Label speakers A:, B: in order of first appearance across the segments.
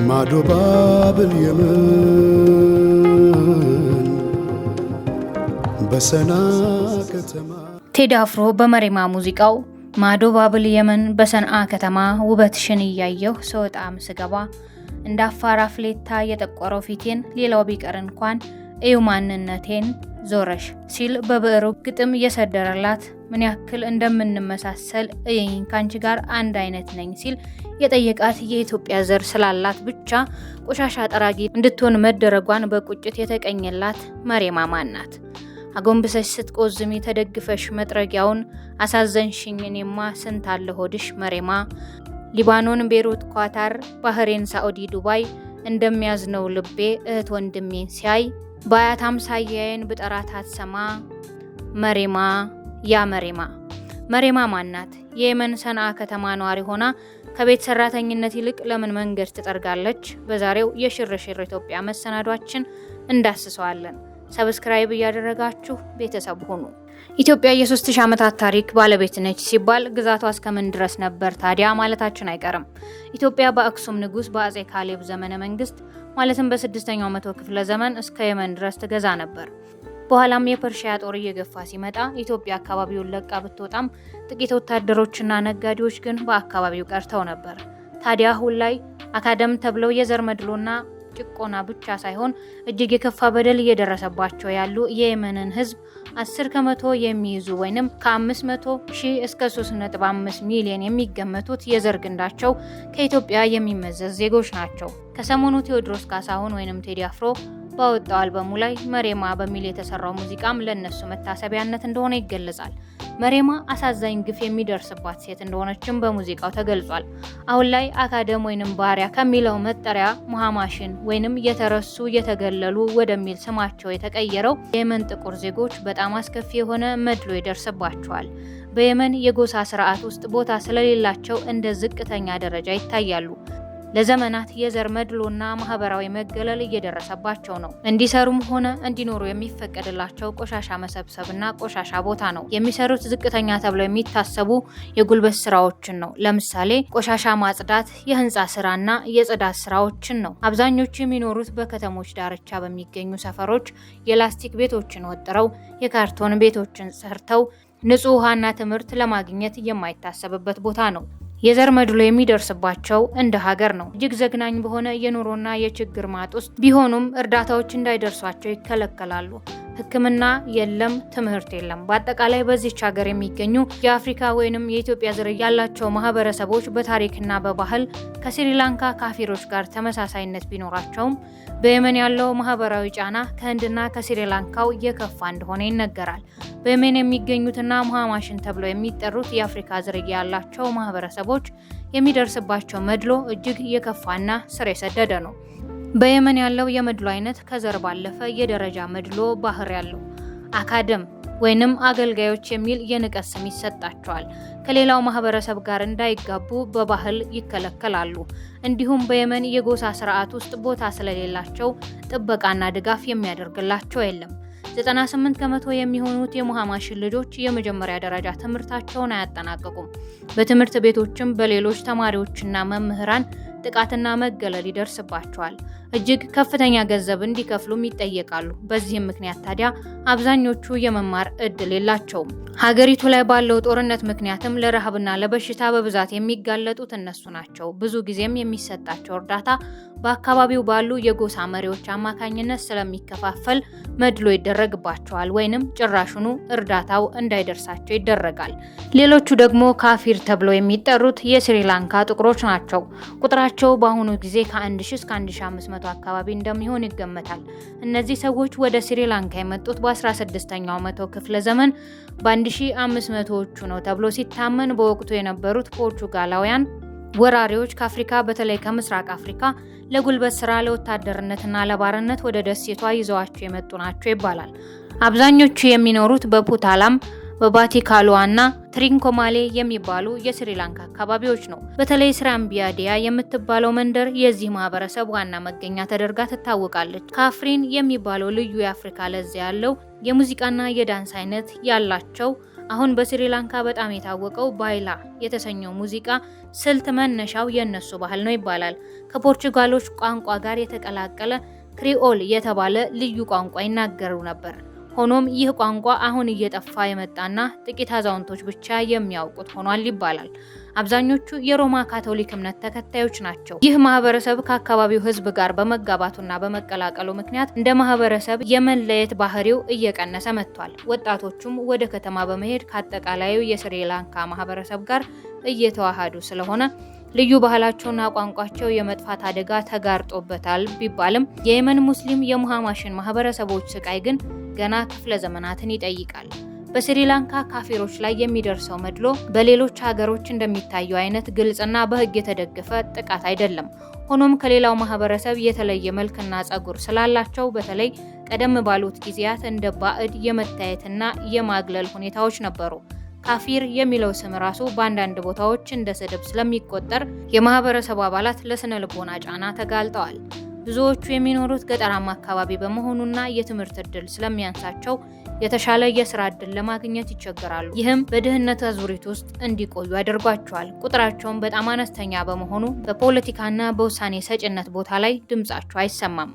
A: ማዶ ባብል የመን በሰና ከተማ
B: ቴዲ አፍሮ በመሬማ ሙዚቃው ማዶ ባብል የመን በሰንዓ ከተማ ውበትሽን እያየሁ ስወጣም ስገባ እንደ አፋር አፍሌታ የጠቆረው ፊቴን ሌላው ቢቀር እንኳን እዩ ማንነቴን ዞረሽ ሲል በብዕሩ ግጥም የሰደረላት ምን ያክል እንደምንመሳሰል እየኝ ካንቺ ጋር አንድ አይነት ነኝ ሲል የጠየቃት የኢትዮጵያ ዘር ስላላት ብቻ ቆሻሻ ጠራጊ እንድትሆን መደረጓን በቁጭት የተቀኘላት መሬማ ማናት? አጎንብሰሽ ስትቆዝሚ ተደግፈሽ መጥረጊያውን አሳዘንሽኝ እኔማ ስንት አለ ሆድሽ መሬማ ሊባኖን፣ ቤሩት፣ ኳታር፣ ባህሬን፣ ሳዑዲ፣ ዱባይ እንደሚያዝነው ልቤ እህት ወንድሜን ሲያይ ባያት አምሳያዬን ብጠራት አትሰማ መሬማ ያ መሬማ ማናት? የየመን ሰንዓ ከተማ ነዋሪ ሆና ከቤት ሰራተኝነት ይልቅ ለምን መንገድ ትጠርጋለች? በዛሬው የሽርሽር ኢትዮጵያ መሰናዷችን እንዳስሰዋለን። ሰብስክራይብ እያደረጋችሁ ቤተሰብ ሁኑ። ኢትዮጵያ የ3000 ዓመታት ታሪክ ባለቤት ነች ሲባል ግዛቷ እስከምን ድረስ ነበር ታዲያ ማለታችን አይቀርም። ኢትዮጵያ በአክሱም ንጉስ በአጼ ካሌብ ዘመነ መንግስት ማለትም በ6ኛው መቶ ክፍለ ዘመን እስከ የመን ድረስ ትገዛ ነበር። በኋላም የፐርሺያ ጦር እየገፋ ሲመጣ ኢትዮጵያ አካባቢውን ለቃ ብትወጣም ጥቂት ወታደሮችና ነጋዴዎች ግን በአካባቢው ቀርተው ነበር። ታዲያ አሁን ላይ አካደም ተብለው የዘር መድሎና ጭቆና ብቻ ሳይሆን እጅግ የከፋ በደል እየደረሰባቸው ያሉ የየመንን ህዝብ 10% የሚይዙ ወይንም ከ500,000 እስከ 3.5 ሚሊዮን የሚገመቱት የዘር ግንዳቸው ከኢትዮጵያ የሚመዘዝ ዜጎች ናቸው። ከሰሞኑ ቴዎድሮስ ካሳሁን ወይንም ቴዲ አፍሮ ባወጣው አልበሙ ላይ መሬማ በሚል የተሰራው ሙዚቃም ለነሱ መታሰቢያነት እንደሆነ ይገለጻል። መሬማ አሳዛኝ ግፍ የሚደርስባት ሴት እንደሆነችም በሙዚቃው ተገልጿል። አሁን ላይ አካደም ወይንም ባሪያ ከሚለው መጠሪያ ሙሃማሽን ወይንም የተረሱ የተገለሉ ወደሚል ስማቸው የተቀየረው የየመን ጥቁር ዜጎች በጣም አስከፊ የሆነ መድሎ ይደርስባቸዋል። በየመን የጎሳ ስርዓት ውስጥ ቦታ ስለሌላቸው እንደ ዝቅተኛ ደረጃ ይታያሉ። ለዘመናት የዘር መድሎና ማህበራዊ መገለል እየደረሰባቸው ነው። እንዲሰሩም ሆነ እንዲኖሩ የሚፈቀድላቸው ቆሻሻ መሰብሰብና ቆሻሻ ቦታ ነው። የሚሰሩት ዝቅተኛ ተብለው የሚታሰቡ የጉልበት ስራዎችን ነው። ለምሳሌ ቆሻሻ ማጽዳት፣ የህንፃ ስራና የጽዳት ስራዎችን ነው። አብዛኞቹ የሚኖሩት በከተሞች ዳርቻ በሚገኙ ሰፈሮች የላስቲክ ቤቶችን ወጥረው የካርቶን ቤቶችን ሰርተው ንጹህ ውሃና ትምህርት ለማግኘት የማይታሰብበት ቦታ ነው። የዘር መድሎ የሚደርስባቸው እንደ ሀገር ነው። እጅግ ዘግናኝ በሆነ የኑሮና የችግር ማጥ ውስጥ ቢሆኑም እርዳታዎች እንዳይደርሷቸው ይከለከላሉ። ሕክምና የለም፣ ትምህርት የለም። በአጠቃላይ በዚች ሀገር የሚገኙ የአፍሪካ ወይንም የኢትዮጵያ ዝርያ ያላቸው ማህበረሰቦች በታሪክና በባህል ከስሪላንካ ካፊሮች ጋር ተመሳሳይነት ቢኖራቸውም በየመን ያለው ማህበራዊ ጫና ከህንድና ከስሪላንካው የከፋ እንደሆነ ይነገራል። በየመን የሚገኙትና ሙሃማሽን ተብለው የሚጠሩት የአፍሪካ ዝርያ ያላቸው ማህበረሰቦች የሚደርስባቸው መድሎ እጅግ የከፋና ስር የሰደደ ነው። በየመን ያለው የመድሎ አይነት ከዘር ባለፈ የደረጃ መድሎ ባህር ያለው አካደም ወይንም አገልጋዮች የሚል የንቀት ስም ይሰጣቸዋል። ከሌላው ማህበረሰብ ጋር እንዳይጋቡ በባህል ይከለከላሉ። እንዲሁም በየመን የጎሳ ስርዓት ውስጥ ቦታ ስለሌላቸው ጥበቃና ድጋፍ የሚያደርግላቸው የለም። 98% የሚሆኑት የሙሃማሽን ልጆች የመጀመሪያ ደረጃ ትምህርታቸውን አያጠናቅቁም። በትምህርት ቤቶችም በሌሎች ተማሪዎችና መምህራን ጥቃትና መገለል ይደርስባቸዋል። እጅግ ከፍተኛ ገንዘብ እንዲከፍሉም ይጠየቃሉ። በዚህም ምክንያት ታዲያ አብዛኞቹ የመማር እድል የላቸውም። ሀገሪቱ ላይ ባለው ጦርነት ምክንያትም ለረሃብና ለበሽታ በብዛት የሚጋለጡት እነሱ ናቸው። ብዙ ጊዜም የሚሰጣቸው እርዳታ በአካባቢው ባሉ የጎሳ መሪዎች አማካኝነት ስለሚከፋፈል መድሎ ይደረግባቸዋል ወይንም ጭራሹኑ እርዳታው እንዳይደርሳቸው ይደረጋል። ሌሎቹ ደግሞ ካፊር ተብለው የሚጠሩት የስሪላንካ ጥቁሮች ናቸው። ቁጥራቸው በአሁኑ ጊዜ ከ1000 እስከ 1500 አካባቢ እንደሚሆን ይገመታል። እነዚህ ሰዎች ወደ ስሪላንካ የመጡት በ16ኛው መቶ ክፍለ ዘመን በ1500ዎቹ ነው ተብሎ ሲታመን በወቅቱ የነበሩት ፖርቹጋላውያን ወራሪዎች ከአፍሪካ በተለይ ከምስራቅ አፍሪካ ለጉልበት ስራ ለወታደርነትና ለባርነት ወደ ደሴቷ ይዘዋቸው የመጡ ናቸው ይባላል። አብዛኞቹ የሚኖሩት በፑታላም በባቲካሎዋና ትሪንኮማሌ የሚባሉ የስሪላንካ አካባቢዎች ነው። በተለይ ስራምቢያዲያ የምትባለው መንደር የዚህ ማህበረሰብ ዋና መገኛ ተደርጋ ትታወቃለች። ካፍሪን የሚባለው ልዩ የአፍሪካ ለዛ ያለው የሙዚቃና የዳንስ አይነት ያላቸው አሁን በስሪላንካ በጣም የታወቀው ባይላ የተሰኘው ሙዚቃ ስልት መነሻው የነሱ ባህል ነው ይባላል። ከፖርቹጋሎች ቋንቋ ጋር የተቀላቀለ ክሪኦል የተባለ ልዩ ቋንቋ ይናገሩ ነበር። ሆኖም ይህ ቋንቋ አሁን እየጠፋ የመጣና ጥቂት አዛውንቶች ብቻ የሚያውቁት ሆኗል ይባላል። አብዛኞቹ የሮማ ካቶሊክ እምነት ተከታዮች ናቸው። ይህ ማህበረሰብ ከአካባቢው ሕዝብ ጋር በመጋባቱና በመቀላቀሉ ምክንያት እንደ ማህበረሰብ የመለየት ባህሪው እየቀነሰ መጥቷል። ወጣቶቹም ወደ ከተማ በመሄድ ከአጠቃላዩ የስሪላንካ ማህበረሰብ ጋር እየተዋሃዱ ስለሆነ ልዩ ባህላቸውና ቋንቋቸው የመጥፋት አደጋ ተጋርጦበታል ቢባልም የየመን ሙስሊም የሙሃማሽን ማህበረሰቦች ስቃይ ግን ገና ክፍለ ዘመናትን ይጠይቃል። በስሪላንካ ካፊሮች ላይ የሚደርሰው መድሎ በሌሎች ሀገሮች እንደሚታየው አይነት ግልጽና በህግ የተደገፈ ጥቃት አይደለም። ሆኖም ከሌላው ማህበረሰብ የተለየ መልክና ጸጉር ስላላቸው በተለይ ቀደም ባሉት ጊዜያት እንደ ባዕድ የመታየትና የማግለል ሁኔታዎች ነበሩ። ካፊር የሚለው ስም ራሱ በአንዳንድ ቦታዎች እንደ ስድብ ስለሚቆጠር የማህበረሰቡ አባላት ለስነ ልቦና ጫና ተጋልጠዋል። ብዙዎቹ የሚኖሩት ገጠራማ አካባቢ በመሆኑና የትምህርት እድል ስለሚያንሳቸው የተሻለ የስራ እድል ለማግኘት ይቸገራሉ። ይህም በድህነት አዙሪት ውስጥ እንዲቆዩ ያደርጓቸዋል። ቁጥራቸውም በጣም አነስተኛ በመሆኑ በፖለቲካና በውሳኔ ሰጭነት ቦታ ላይ ድምጻቸው አይሰማም።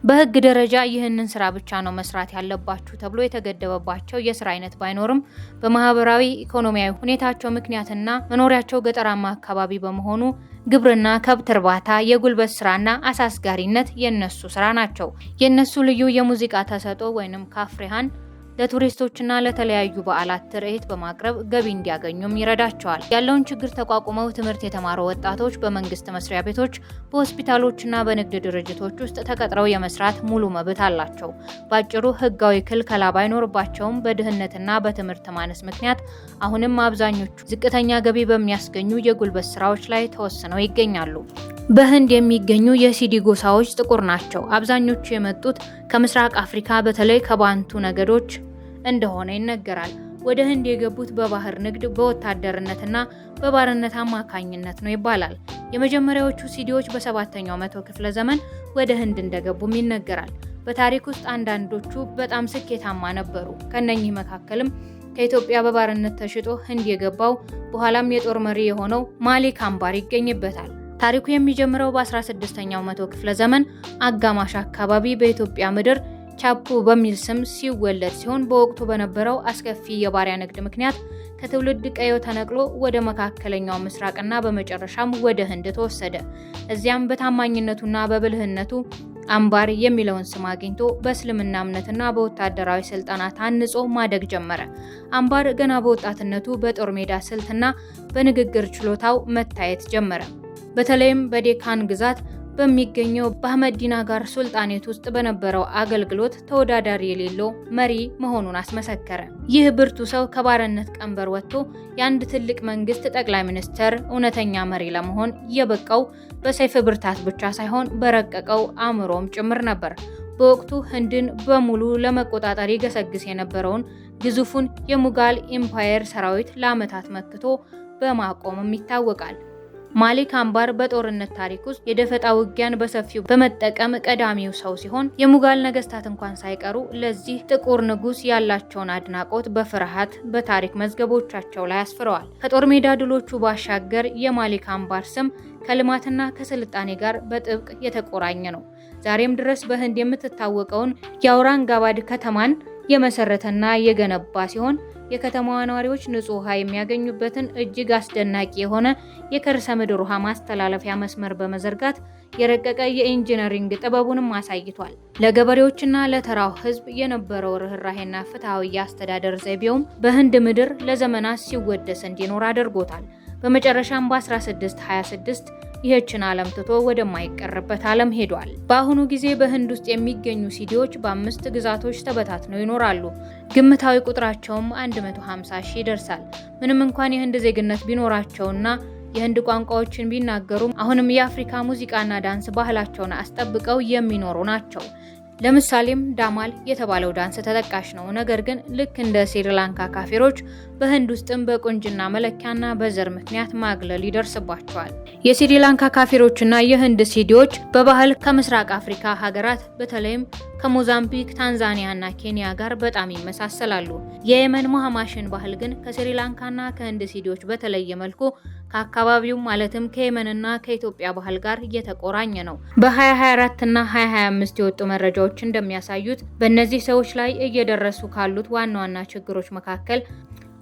B: በህግ ደረጃ ይህንን ስራ ብቻ ነው መስራት ያለባችሁ ተብሎ የተገደበባቸው የስራ አይነት ባይኖርም በማህበራዊ ኢኮኖሚያዊ ሁኔታቸው ምክንያትና መኖሪያቸው ገጠራማ አካባቢ በመሆኑ ግብርና፣ ከብት እርባታ፣ የጉልበት ስራና አሳስጋሪነት የነሱ ስራ ናቸው። የነሱ ልዩ የሙዚቃ ተሰጥኦ ወይንም ካፍሬሃን ለቱሪስቶችና ለተለያዩ በዓላት ትርኢት በማቅረብ ገቢ እንዲያገኙም ይረዳቸዋል። ያለውን ችግር ተቋቁመው ትምህርት የተማሩ ወጣቶች በመንግስት መስሪያ ቤቶች፣ በሆስፒታሎችና በንግድ ድርጅቶች ውስጥ ተቀጥረው የመስራት ሙሉ መብት አላቸው። ባጭሩ ህጋዊ ክልከላ ባይኖርባቸውም በድህነትና በትምህርት ማነስ ምክንያት አሁንም አብዛኞቹ ዝቅተኛ ገቢ በሚያስገኙ የጉልበት ስራዎች ላይ ተወስነው ይገኛሉ። በህንድ የሚገኙ የሲዲ ጎሳዎች ጥቁር ናቸው። አብዛኞቹ የመጡት ከምስራቅ አፍሪካ በተለይ ከባንቱ ነገዶች እንደሆነ ይነገራል። ወደ ህንድ የገቡት በባህር ንግድ፣ በወታደርነትና በባርነት አማካኝነት ነው ይባላል። የመጀመሪያዎቹ ሲዲዎች በ7ኛው መቶ ክፍለ ዘመን ወደ ህንድ እንደገቡም ይነገራል። በታሪክ ውስጥ አንዳንዶቹ በጣም ስኬታማ ነበሩ። ከነኚህ መካከልም ከኢትዮጵያ በባርነት ተሽጦ ህንድ የገባው በኋላም የጦር መሪ የሆነው ማሊክ አምባር ይገኝበታል። ታሪኩ የሚጀምረው በ16ኛው መቶ ክፍለ ዘመን አጋማሽ አካባቢ በኢትዮጵያ ምድር ቻፑ በሚል ስም ሲወለድ ሲሆን በወቅቱ በነበረው አስከፊ የባሪያ ንግድ ምክንያት ከትውልድ ቀየው ተነቅሎ ወደ መካከለኛው ምስራቅና በመጨረሻም ወደ ህንድ ተወሰደ። እዚያም በታማኝነቱና በብልህነቱ አምባር የሚለውን ስም አግኝቶ በእስልምና እምነትና በወታደራዊ ስልጠና ታንጾ ማደግ ጀመረ። አምባር ገና በወጣትነቱ በጦር ሜዳ ስልትና በንግግር ችሎታው መታየት ጀመረ። በተለይም በዴካን ግዛት በሚገኘው በአህመዲናጋር ሱልጣኔት ውስጥ በነበረው አገልግሎት ተወዳዳሪ የሌለው መሪ መሆኑን አስመሰከረ። ይህ ብርቱ ሰው ከባርነት ቀንበር ወጥቶ የአንድ ትልቅ መንግስት ጠቅላይ ሚኒስትር፣ እውነተኛ መሪ ለመሆን የበቃው በሰይፍ ብርታት ብቻ ሳይሆን በረቀቀው አእምሮም ጭምር ነበር። በወቅቱ ህንድን በሙሉ ለመቆጣጠር ይገሰግስ የነበረውን ግዙፉን የሙጋል ኢምፓየር ሰራዊት ለዓመታት መክቶ በማቆምም ይታወቃል። ማሊክ አምባር በጦርነት ታሪክ ውስጥ የደፈጣ ውጊያን በሰፊው በመጠቀም ቀዳሚው ሰው ሲሆን የሙጋል ነገስታት እንኳን ሳይቀሩ ለዚህ ጥቁር ንጉስ ያላቸውን አድናቆት በፍርሃት በታሪክ መዝገቦቻቸው ላይ አስፍረዋል። ከጦር ሜዳ ድሎቹ ባሻገር የማሊክ አምባር ስም ከልማትና ከስልጣኔ ጋር በጥብቅ የተቆራኘ ነው። ዛሬም ድረስ በህንድ የምትታወቀውን የአውራንጋባድ ከተማን የመሰረተና የገነባ ሲሆን የከተማዋ ነዋሪዎች ንጹህ ውሃ የሚያገኙበትን እጅግ አስደናቂ የሆነ የከርሰ ምድር ውሃ ማስተላለፊያ መስመር በመዘርጋት የረቀቀ የኢንጂነሪንግ ጥበቡንም አሳይቷል። ለገበሬዎችና ለተራው ህዝብ የነበረው ርህራሄና ፍትሃዊ የአስተዳደር ዘይቤውም በህንድ ምድር ለዘመናት ሲወደስ እንዲኖር አድርጎታል። በመጨረሻም በ1626 ይህችን ዓለም ትቶ ወደማይቀርበት ዓለም ሄዷል። በአሁኑ ጊዜ በህንድ ውስጥ የሚገኙ ሲዲዎች በ5 ግዛቶች ተበታትነው ይኖራሉ። ግምታዊ ቁጥራቸውም 150 ሺህ ይደርሳል። ምንም እንኳን የህንድ ዜግነት ቢኖራቸውና የህንድ ቋንቋዎችን ቢናገሩም አሁንም የአፍሪካ ሙዚቃና ዳንስ ባህላቸውን አስጠብቀው የሚኖሩ ናቸው። ለምሳሌም ዳማል የተባለው ዳንስ ተጠቃሽ ነው። ነገር ግን ልክ እንደ ስሪላንካ ካፊሮች በህንድ ውስጥም በቁንጅና መለኪያና በዘር ምክንያት ማግለል ይደርስባቸዋል። የስሪላንካ ካፊሮችና የህንድ ሲዲዎች በባህል ከምስራቅ አፍሪካ ሀገራት በተለይም ከሞዛምቢክ፣ ታንዛኒያና ኬንያ ጋር በጣም ይመሳሰላሉ። የየመን ሙሐማሽን ባህል ግን ከስሪላንካና ከህንድ ሲዲዎች በተለየ መልኩ ከአካባቢው ማለትም ከየመንና ከኢትዮጵያ ባህል ጋር እየተቆራኘ ነው። በ2024 እና 2025 የወጡ መረጃዎች እንደሚያሳዩት በእነዚህ ሰዎች ላይ እየደረሱ ካሉት ዋና ዋና ችግሮች መካከል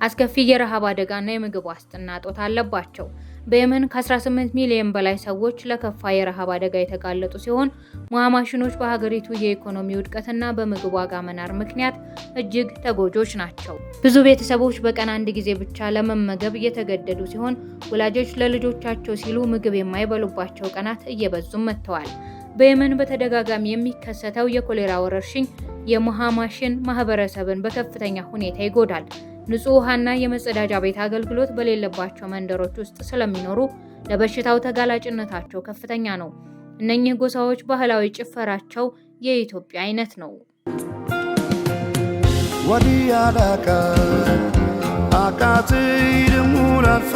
B: አስከፊ የረሃብ አደጋና የምግብ ዋስትና እጦት አለባቸው። በየመን ከ18 ሚሊዮን በላይ ሰዎች ለከፋ የረሃብ አደጋ የተጋለጡ ሲሆን ሙሐማሽኖች በሀገሪቱ የኢኮኖሚ ውድቀትና በምግብ ዋጋ መናር ምክንያት እጅግ ተጎጆች ናቸው። ብዙ ቤተሰቦች በቀን አንድ ጊዜ ብቻ ለመመገብ እየተገደዱ ሲሆን ወላጆች ለልጆቻቸው ሲሉ ምግብ የማይበሉባቸው ቀናት እየበዙም መጥተዋል። በየመን በተደጋጋሚ የሚከሰተው የኮሌራ ወረርሽኝ የሙሐማሽን ማህበረሰብን በከፍተኛ ሁኔታ ይጎዳል። ንጹህ ውሃና የመጸዳጃ ቤት አገልግሎት በሌለባቸው መንደሮች ውስጥ ስለሚኖሩ ለበሽታው ተጋላጭነታቸው ከፍተኛ ነው። እነኚህ ጎሳዎች ባህላዊ ጭፈራቸው የኢትዮጵያ አይነት ነው።
A: ወዲያላካ አቃቲ ደሙላፋ